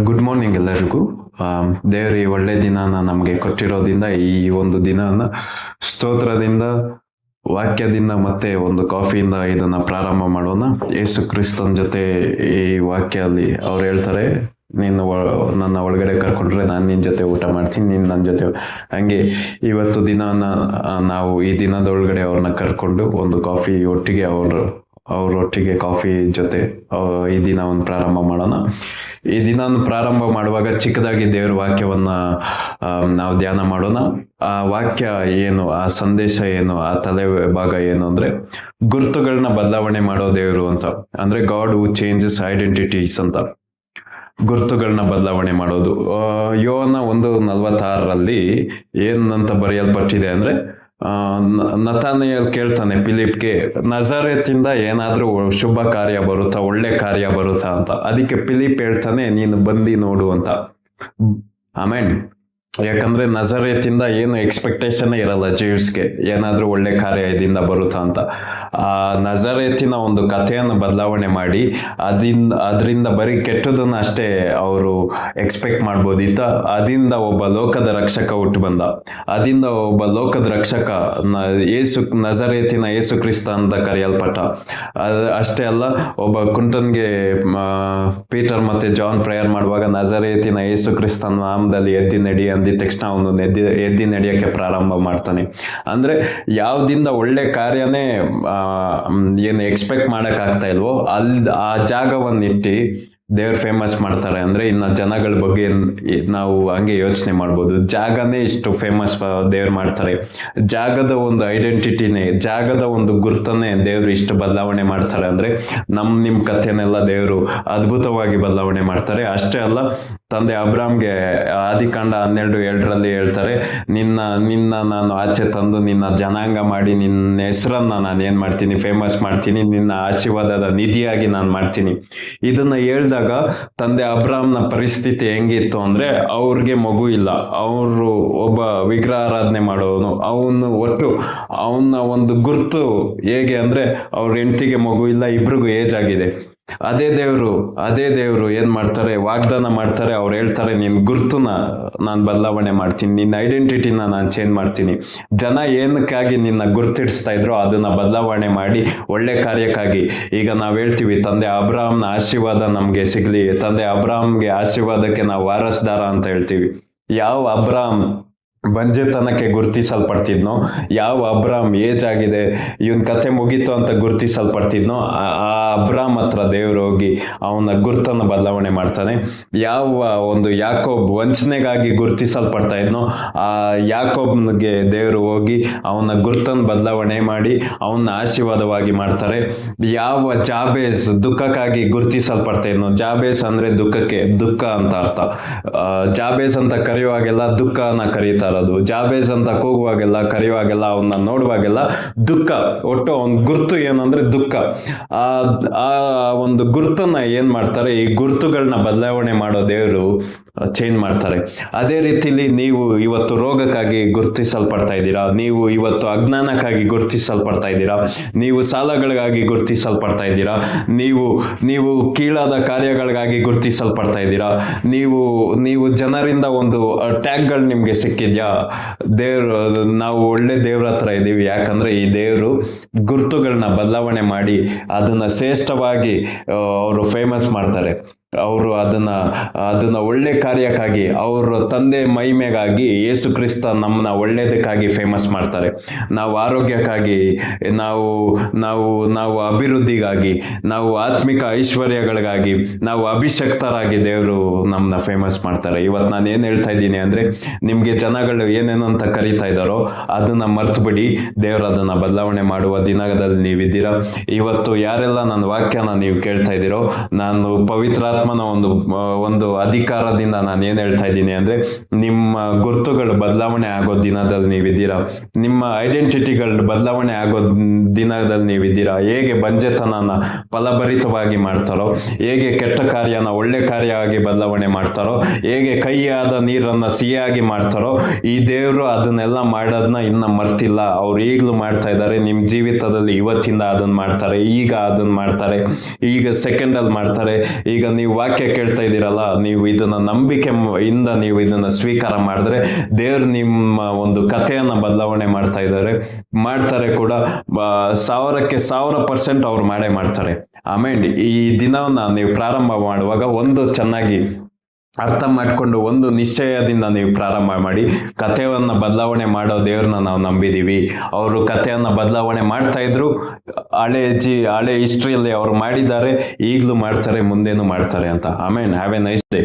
Good morning ಎಲ್ಲರಿಗೂ. ದೇವರ ಈ ಒಳ್ಳೆ ದಿನನ ನಮಗೆ ಕೊಟ್ಟಿರೋದ್ರಿಂದ ಈ ಒಂದು ದಿನನ ಸ್ತೋತ್ರದಿಂದ, ವಾಕ್ಯದಿಂದ ಮತ್ತೆ ಒಂದು ಕಾಫಿಯಿಂದ ಇದನ್ನ ಪ್ರಾರಂಭ ಮಾಡೋಣ. ಯೇಸು ಕ್ರಿಸ್ತನ ಜೊತೆ ಈ ವಾಕ್ಯಲ್ಲಿ ಅವ್ರು ಹೇಳ್ತಾರೆ, ನೀನು ನನ್ನ ಒಳಗಡೆ ಕರ್ಕೊಂಡ್ರೆ ನಾನು ನಿನ್ನ ಜೊತೆ ಊಟ ಮಾಡ್ತೀನಿ, ನೀನು ನನ್ನ ಜೊತೆ. ಹಂಗೆ ಇವತ್ತು ದಿನನ ನಾವು ಈ ದಿನದೊಳಗಡೆ ಅವ್ರನ್ನ ಕರ್ಕೊಂಡು ಒಂದು ಕಾಫಿ ಒಟ್ಟಿಗೆ ಅವರೊಟ್ಟಿಗೆ ಕಾಫಿ ಜೊತೆ ಈ ದಿನವನ್ನು ಪ್ರಾರಂಭ ಮಾಡೋಣ. ಈ ದಿನವನ್ನು ಪ್ರಾರಂಭ ಮಾಡುವಾಗ ಚಿಕ್ಕದಾಗಿ ದೇವರ ವಾಕ್ಯವನ್ನ ನಾವು ಧ್ಯಾನ ಮಾಡೋಣ. ಆ ವಾಕ್ಯ ಏನು, ಆ ಸಂದೇಶ ಏನು, ಆ ತಲೆ ಭಾಗ ಏನು ಅಂದ್ರೆ, ಗುರುತುಗಳನ್ನ ಬದಲಾವಣೆ ಮಾಡೋ ದೇವರು ಅಂತ. ಅಂದ್ರೆ ಗಾಡ್ ಹೂ ಚೇಂಜಸ್ ಐಡೆಂಟಿಟೀಸ್ ಅಂತ. ಗುರುತುಗಳನ್ನ ಬದಲಾವಣೆ ಮಾಡೋದು. ಯೋನ 1:46 ಏನಂತ ಬರೆಯಲ್ಪಟ್ಟಿದೆ ಅಂದ್ರೆ, ನತಾನಿಯಲ್ ಕೇಳ್ತಾನೆ ಫಿಲಿಪ್ಗೆ, ನಜರೇತಿಂದ ಏನಾದ್ರೂ ಶುಭ ಕಾರ್ಯ ಬರುತ್ತಾ, ಒಳ್ಳೆ ಕಾರ್ಯ ಬರುತ್ತಾ ಅಂತ. ಅದಕ್ಕೆ ಫಿಲಿಪ್ ಹೇಳ್ತಾನೆ, ನೀನು ಬಂದು ನೋಡು ಅಂತ. ಆಮೇನ್. ಯಾಕಂದ್ರೆ ನಜರೇತಿಂದ ಏನು ಎಕ್ಸ್ಪೆಕ್ಟೇಷನ್ ಇರಲ್ಲ ಜೀವ್ಸ್ಗೆ, ಏನಾದ್ರೂ ಒಳ್ಳೆ ಕಾರ್ಯ ಇದರಿಂದ ಬರುತ್ತಾ ಅಂತ. ಆ ನಜರೇತಿನ ಒಂದು ಕಥೆಯನ್ನು ಬದಲಾವಣೆ ಮಾಡಿ ಅದರಿಂದ ಬರೀ ಕೆಟ್ಟದನ್ನ ಅಷ್ಟೇ ಅವರು ಎಕ್ಸ್ಪೆಕ್ಟ್ ಮಾಡ್ಬೋದಿತ್ತ. ಅದರಿಂದ ಒಬ್ಬ ಲೋಕದ ರಕ್ಷಕ ಹುಟ್ಟು ಬಂದ. ಅದರಿಂದ ಒಬ್ಬ ಲೋಕದ ರಕ್ಷಕ ನಜರೇತಿನ ಯೇಸು ಕ್ರಿಸ್ತ ಅಂತ ಕರೆಯಲ್ಪಟ್ಟ. ಅಷ್ಟೇ ಅಲ್ಲ, ಒಬ್ಬ ಕುಂಟನ್ಗೆ ಪೀಟರ್ ಮತ್ತೆ ಜಾನ್ ಪ್ರೇಯರ್ ಮಾಡುವಾಗ ನಜರೇತಿನ ಯೇಸು ಕ್ರಿಸ್ತನ ನಾಮದಲ್ಲಿ ಎದ್ದಿ ನಡಿ ಅಂದಿದ ತಕ್ಷಣ ಅವನು ಎದ್ದಿ ನಡೆಯಕ್ಕೆ ಪ್ರಾರಂಭ ಮಾಡ್ತಾನೆ. ಅಂದ್ರೆ ಯಾವ್ದಿಂದ ಒಳ್ಳೆ ಕಾರ್ಯನೇ ಏನು ಎಕ್ಸ್ಪೆಕ್ಟ್ ಮಾಡಕ್ ಆಗ್ತಾ ಇಲ್ವೋ ಆ ಜಾಗವನ್ನಿಟ್ಟು ದೇವ್ರು ಫೇಮಸ್ ಮಾಡ್ತಾರೆ. ಅಂದ್ರೆ ಇನ್ನ ಜನಗಳ ಬಗ್ಗೆ ನಾವು ಹಂಗೆ ಯೋಚನೆ ಮಾಡ್ಬೋದು. ಜಾಗನೇ ಇಷ್ಟು ಫೇಮಸ್ ದೇವ್ರು ಮಾಡ್ತಾರೆ. ಜಾಗದ ಒಂದು ಐಡೆಂಟಿಟಿನೇ, ಜಾಗದ ಒಂದು ಗುರ್ತನ್ನೇ ದೇವ್ರು ಇಷ್ಟು ಬದಲಾವಣೆ ಮಾಡ್ತಾರೆ. ಅಂದ್ರೆ ನಿಮ್ ಕಥೆನೆಲ್ಲ ದೇವ್ರು ಅದ್ಭುತವಾಗಿ ಬದಲಾವಣೆ ಮಾಡ್ತಾರೆ. ಅಷ್ಟೇ ಅಲ್ಲ, ತಂದೆ ಅಬ್ರಾಮ್ಗೆ ಆದಿಕಾಂಡ 12:7 ಹೇಳ್ತಾರೆ, ನಿನ್ನ ನಾನು ಆಚೆ ತಂದು ನಿನ್ನ ಜನಾಂಗ ಮಾಡಿ ನಿನ್ನ ಹೆಸರನ್ನ ನಾನು ಏನ್ ಮಾಡ್ತೀನಿ, ಫೇಮಸ್ ಮಾಡ್ತೀನಿ, ನಿನ್ನ ಆಶೀರ್ವಾದದ ನಿಧಿಯಾಗಿ ನಾನು ಮಾಡ್ತೀನಿ. ಇದನ್ನ ಹೇಳ್ದಾಗ ತಂದೆ ಅಬ್ರಾಮ್ನ ಪರಿಸ್ಥಿತಿ ಹೆಂಗಿತ್ತು ಅಂದ್ರೆ, ಅವ್ರಿಗೆ ಮಗು ಇಲ್ಲ, ಅವರು ಒಬ್ಬ ವಿಗ್ರಹಾರಾಧನೆ ಮಾಡೋನು. ಅವನ ಒಂದು ಗುರ್ತು ಹೇಗೆ ಅಂದ್ರೆ, ಅವ್ರ ಹೆಂಡತಿಗೆ ಮಗು ಇಲ್ಲ, ಇಬ್ರಿಗೂ ಏಜ್ ಆಗಿದೆ. ಅದೇ ದೇವ್ರು ಏನ್ ಮಾಡ್ತಾರೆ, ವಾಗ್ದಾನ ಮಾಡ್ತಾರೆ. ಅವ್ರು ಹೇಳ್ತಾರೆ, ನಿನ್ ಗುರ್ತುನ ನಾನು ಬದಲಾವಣೆ ಮಾಡ್ತೀನಿ, ನಿನ್ನ ಐಡೆಂಟಿಟಿನ ನಾನು ಚೇಂಜ್ ಮಾಡ್ತೀನಿ. ಜನ ಏನಕ್ಕಾಗಿ ನಿನ್ನ ಗುರ್ತಿಡಿಸ್ತಾ ಇದ್ರು ಅದನ್ನ ಬದಲಾವಣೆ ಮಾಡಿ ಒಳ್ಳೆ ಕಾರ್ಯಕ್ಕಾಗಿ. ಈಗ ನಾವ್ ಹೇಳ್ತೀವಿ, ತಂದೆ ಅಬ್ರಾಮ್ನ ಆಶೀರ್ವಾದ ನಮ್ಗೆ ಸಿಗ್ಲಿ, ತಂದೆ ಅಬ್ರಾಮ್ಗೆ ಆಶೀರ್ವಾದಕ್ಕೆ ನಾವು ವಾರಸ್ದಾರ ಅಂತ ಹೇಳ್ತೀವಿ. ಯಾವ ಅಬ್ರಾಮ್ ಬಂಜೆತನಕ್ಕೆ ಗುರುತಿಸಲ್ಪಡ್ತಿದ್ನೋ, ಯಾವ ಅಬ್ರಾಮ್ ಏಜ್ ಆಗಿದೆ, ಇವನ್ ಕತೆ ಮುಗೀತು ಅಂತ ಗುರುತಿಸಲ್ಪಡ್ತಿದ್ನೋ, ಆ ಅಬ್ರಾಮ್ ಹತ್ರ ದೇವ್ರು ಹೋಗಿ ಅವನ ಗುರ್ತನ್ನು ಬದಲಾವಣೆ ಮಾಡ್ತಾನೆ. ಯಾವ ಒಂದು ಯಾಕೋಬ್ ವಂಚನೆಗಾಗಿ ಗುರುತಿಸಲ್ಪಡ್ತಾ ಇದ್ನೋ, ಆ ಯಾಕೋಬ್ಗೆ ದೇವ್ರು ಹೋಗಿ ಅವನ ಗುರ್ತನ್ನು ಬದಲಾವಣೆ ಮಾಡಿ ಅವನ ಆಶೀರ್ವಾದವಾಗಿ ಮಾಡ್ತಾರೆ. ಯಾವ ಜಾಬೇಸ್ ದುಃಖಕ್ಕಾಗಿ ಗುರುತಿಸಲ್ಪಡ್ತಾ ಇದ್ನೋ, ಜಾಬೇಸ್ ಅಂದ್ರೆ ದುಃಖ ಅಂತ ಅರ್ಥ. ಜಾಬೇಸ್ ಅಂತ ಕರೆಯುವಾಗೆಲ್ಲ ದುಃಖನ ಕರೀತಾರೆ. ಜಾಬೇಸ್ ಅಂತ ಕೂಗುವಾಗೆಲ್ಲ, ಕರೆಯುವಾಗೆಲ್ಲ, ಅವನ್ನ ನೋಡುವಾಗೆಲ್ಲ ದುಃಖ. ಒಟ್ಟು ಅವನ್ ಗುರ್ತು ಏನಂದ್ರೆ ದುಃಖ. ಆ ಒಂದು ಗುರ್ತನ್ನ ಏನ್ ಮಾಡ್ತಾರೆ, ಈ ಗುರ್ತುಗಳನ್ನ ಬದಲಾವಣೆ ಮಾಡೋ ದೇವರು ಚೇಂಜ್ ಮಾಡ್ತಾರೆ. ಅದೇ ರೀತಿಲಿ ನೀವು ಇವತ್ತು ರೋಗಕ್ಕಾಗಿ ಗುರುತಿಸಲ್ಪಡ್ತಾ ಇದ್ದೀರಾ, ನೀವು ಇವತ್ತು ಅಜ್ಞಾನಕ್ಕಾಗಿ ಗುರುತಿಸಲ್ಪಡ್ತಾ ಇದ್ದೀರಾ, ನೀವು ಸಾಲಗಳಿಗಾಗಿ ಗುರುತಿಸಲ್ಪಡ್ತಾ ಇದ್ದೀರಾ, ನೀವು ಕೀಳಾದ ಕಾರ್ಯಗಳಿಗಾಗಿ ಗುರುತಿಸಲ್ಪಡ್ತಾ ಇದ್ದೀರಾ, ನೀವು ಜನರಿಂದ ಒಂದು ಟ್ಯಾಗ್ಗಳು ನಿಮ್ಗೆ ಸಿಕ್ಕಿದ್ಯಾ, ನಾವು ಒಳ್ಳೆ ದೇವ್ರ ಹತ್ರ ಇದ್ದೀವಿ. ಯಾಕಂದ್ರೆ ಈ ದೇವರು ಗುರುತುಗಳನ್ನ ಬದಲಾವಣೆ ಮಾಡಿ ಅದನ್ನ ಶ್ರೇಷ್ಠವಾಗಿ ಅವರು ಫೇಮಸ್ ಮಾಡ್ತಾರೆ. ಅವರು ಅದನ್ನ ಒಳ್ಳೆ ಕಾರ್ಯಕ್ಕಾಗಿ, ಅವರ ತಂದೆ ಮಹಿಮೆಗಾಗಿ, ಯೇಸು ಕ್ರಿಸ್ತ ನಮ್ಮನ್ನ ಒಳ್ಳೇದಕ್ಕಾಗಿ ಫೇಮಸ್ ಮಾಡ್ತಾರೆ. ನಾವು ಆರೋಗ್ಯಕ್ಕಾಗಿ, ನಾವು ಅಭಿವೃದ್ಧಿಗಾಗಿ, ನಾವು ಆತ್ಮಿಕ ಐಶ್ವರ್ಯಗಳಿಗಾಗಿ, ನಾವು ಅಭಿಷಕ್ತರಾಗಿ ದೇವರು ನಮ್ಮನ್ನ ಫೇಮಸ್ ಮಾಡ್ತಾರೆ. ಇವತ್ತು ನಾನು ಏನ್ ಹೇಳ್ತಾ ಇದ್ದೀನಿ ಅಂದ್ರೆ, ನಿಮ್ಗೆ ಜನಗಳು ಏನೇನಂತ ಕರೀತಾ ಇದ್ದಾರೋ ಅದನ್ನ ಮರ್ತು ಬಿಡಿ. ದೇವರು ಅದನ್ನ ಬದಲಾವಣೆ ಮಾಡುವ ದಿನದಲ್ಲಿ ನೀವಿದ್ದೀರಾ. ಇವತ್ತು ಯಾರೆಲ್ಲ ನನ್ನ ವಾಕ್ಯನ ನೀವು ಕೇಳ್ತಾ ಇದ್ದೀರೋ, ನಾನು ಪವಿತ್ರಾತ್ಮನ ಒಂದು ಅಧಿಕಾರದಿಂದ ನಾನು ಏನ್ ಹೇಳ್ತಾ ಇದ್ದೀನಿ ಅಂದ್ರೆ, ನಿಮ್ಮ ಗುರುತುಗಳು ಬದಲಾವಣೆ ಆಗೋ ದಿನದಲ್ಲಿ ನೀವಿದ್ದೀರಾ. ನಿಮ್ಮ ಐಡೆಂಟಿಟಿಗಳು ಬದಲಾವಣೆ ಆಗೋ ದಿನದಲ್ಲಿ ನೀವಿದ್ದೀರಾ. ಹೇಗೆ ಬಂಜೆತನನ ಫಲಭರಿತವಾಗಿ ಮಾಡ್ತಾರೋ, ಹೇಗೆ ಕೆಟ್ಟ ಕಾರ್ಯನ ಒಳ್ಳೆ ಕಾರ್ಯ ಆಗಿ ಬದಲಾವಣೆ ಮಾಡ್ತಾರೋ, ಹೇಗೆ ಕಹಿಯಾದ ನೀರನ್ನ ಸಿಹಿಯಾಗಿ ಮಾಡ್ತಾರೋ, ಈ ದೇವರು ಅದನ್ನೆಲ್ಲ ಮಾಡೋದನ್ನ ಇನ್ನ ಮರ್ತಿಲ್ಲ. ಅವ್ರು ಈಗಲೂ ಮಾಡ್ತಾ ಇದ್ದಾರೆ. ನಿಮ್ ಜೀವಿತದಲ್ಲಿ ಇವತ್ತಿಂದ ಅದನ್ನ ಮಾಡ್ತಾರೆ, ಈಗ ಅದನ್ನ ಮಾಡ್ತಾರೆ, ಈಗ ಸೆಕೆಂಡ್ ಅಲ್ಲಿ ಮಾಡ್ತಾರೆ. ಈಗ ನೀವು ನೀವು ವಾಕ್ಯ ಕೇಳ್ತಾ ಇದ್ದೀರಲ್ಲ, ನೀವು ಇದನ್ನ ನಂಬಿಕೆ ಇಂದ ನೀವು ಇದನ್ನ ಸ್ವೀಕಾರ ಮಾಡಿದ್ರೆ ದೇವ್ರು ನಿಮ್ಮ ಒಂದು ಕಥೆಯನ್ನ ಬದಲಾವಣೆ ಮಾಡ್ತಾರೆ ಕೂಡ. 1000% ಅವ್ರು ಮಾಡ್ತಾರೆ. ಆಮೇಲೆ ಈ ದಿನವನ್ನ ನೀವು ಪ್ರಾರಂಭ ಮಾಡುವಾಗ ಒಂದು ಚೆನ್ನಾಗಿ ಅರ್ಥ ಮಾಡ್ಕೊಂಡು ಒಂದು ನಿಶ್ಚಯದಿಂದ ನೀವು ಪ್ರಾರಂಭ ಮಾಡಿ. ಕಥೆಯನ್ನ ಬದಲಾವಣೆ ಮಾಡೋ ದೇವ್ರನ್ನ ನಾವು ನಂಬಿದೀವಿ. ಅವರು ಕಥೆಯನ್ನ ಬದಲಾವಣೆ ಮಾಡ್ತಾ ಇದ್ರು. ಹಳೆ ಹಿಸ್ಟ್ರಿಯಲ್ಲಿ ಅವ್ರು ಮಾಡಿದ್ದಾರೆ, ಈಗಲೂ ಮಾಡ್ತಾರೆ, ಮುಂದೇನು ಮಾಡ್ತಾರೆ ಅಂತ. ಆಮೇಲೆ ಹ್ಯಾವ್ ಎ ನೈಸ್ ಡೇ.